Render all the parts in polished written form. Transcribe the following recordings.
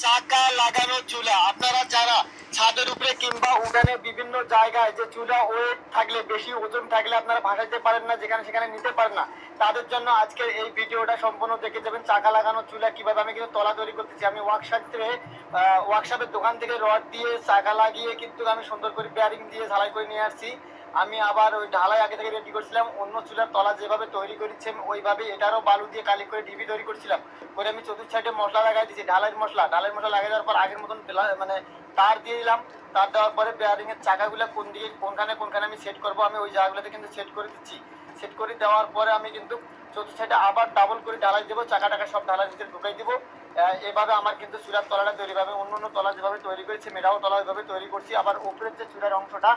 চাকা লাগানো চুলা। আপনারা যারা ছাদের উপরে কিংবা উঠানে বিভিন্ন জায়গায় যে চুলা ওয়েট থাকলে, বেশি ওজন থাকলে আপনারা ভাসাইতে পারেন না, যেখানে সেখানে নিতে পারেন না, তাদের জন্য আজকের এই ভিডিওটা সম্পূর্ণ দেখে যাবেন। চাকা লাগানো চুলা কিভাবে আমি কিন্তু তলা তৈরি করতেছি। আমি ওয়ার্কশপের দোকান থেকে রড দিয়ে চাকা লাগিয়ে কিন্তু আমি সুন্দর করে বেয়ারিং দিয়ে ঝালাই করে নিয়ে আসছি। আমি আবার ওই ঢালাই আগে থেকে রেডি করছিলাম। অন্য চুলার তলা যেভাবে তৈরি করেছি আমি ওইভাবে এটারও বালু দিয়ে কালি করে ঢিবি তৈরি করছিলাম। করে আমি চতুর্থ সাইডে মশলা লাগাই দিয়েছি, ঢালাইয়ের মশলা লাগাই দেওয়ার পর আগের মতন মানে তার দিয়ে দিলাম। তার দেওয়ার পরে বেয়ারিং এর চাকাগুলো কোন দিকে কোনখানে আমি সেট করবো, আমি ওই জায়গাগুলোতে কিন্তু সেট করে দিচ্ছি। সেট করে দেওয়ার পরে আমি কিন্তু চতুর্থ সাইডে আবার ডাবল করে ঢালাই দেবো, চাকা টাকা সব ঢালাই ভিতরে ঢুকাই দেবো। এভাবে আমার কিন্তু চুলার তলাটা তৈরি হবে। অন্য তলা যেভাবে তৈরি করেছি মেটাও তলা ওইভাবে তৈরি করছি। আবার উপরের যে চুলার অংশটা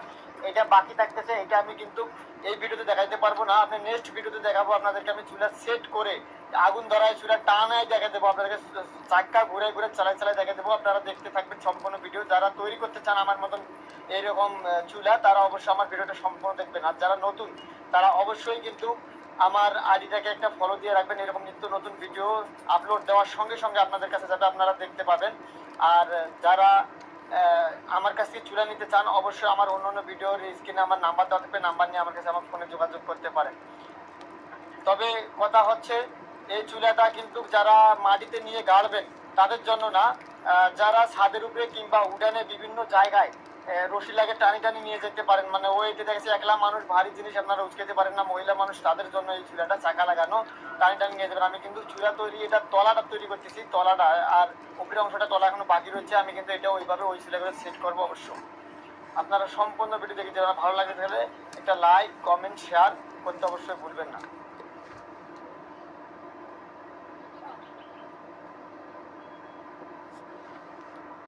এটা বাকি থাকতেছে, এটা আমি কিন্তু এই ভিডিওতে দেখাইতে পারবো না। আপনি নেক্সট ভিডিওতে দেখাবো আপনাদেরকে। আমি চুলা সেট করে আগুন ধরায় চুলা টানায় দেখা দেবো আপনাদেরকে, চাক্কা ঘুরে ঘুরে চালাই দেখা দেবো। আপনারা দেখতে থাকবেন সম্পূর্ণ ভিডিও। যারা তৈরি করতে চান আমার মতন এইরকম চুলা, তারা অবশ্যই আমার ভিডিওটা সম্পূর্ণ দেখবেন। আর যারা নতুন তারা অবশ্যই কিন্তু আমার আইডিটাকে একটা ফলো দিয়ে রাখবেন। এরকম নিত্য নতুন ভিডিও আপলোড দেওয়ার সঙ্গে সঙ্গে আপনাদের কাছে যাতে আপনারা দেখতে পাবেন। আর যারা আমার কাছ থেকে চুলা নিতে চান অবশ্যই আমার অন্য ভিডিওর স্ক্রিনে আমার নাম্বার দেওয়া থাকবে, নাম্বার নিয়ে আমার কাছে আমার ফোনে যোগাযোগ করতে পারেন। তবে কথা হচ্ছে এই চুলাটা কিন্তু যারা মাটিতে নিয়ে গাড়বেন তাদের জন্য না, যারা ছাদের উপরে কিংবা উঠানে বিভিন্ন জায়গায় রশি লাগে টানি নিয়ে যেতে পারেন, মানে ওইতে দেখেছি একলা মানুষ ভারী জিনিস আপনারা উচকেতে পারেন না, মহিলা মানুষ, তাদের জন্য এই চুলাটা চাকা লাগানো টানি নিয়ে যাবেন। আমি কিন্তু চুলা তৈরি, এটা তলাটা তৈরি করতেছি, তলাটা আর উপরের অংশটা তলা এখনো বাকি রয়েছে। আমি কিন্তু এটা ওইভাবে ওই চুলা করে সেট করবো। অবশ্য আপনারা সম্পূর্ণ ভিডিও দেখে যাবেন। ভালো লাগে তাহলে একটা লাইক কমেন্ট শেয়ার করতে অবশ্যই ভুলবেন না।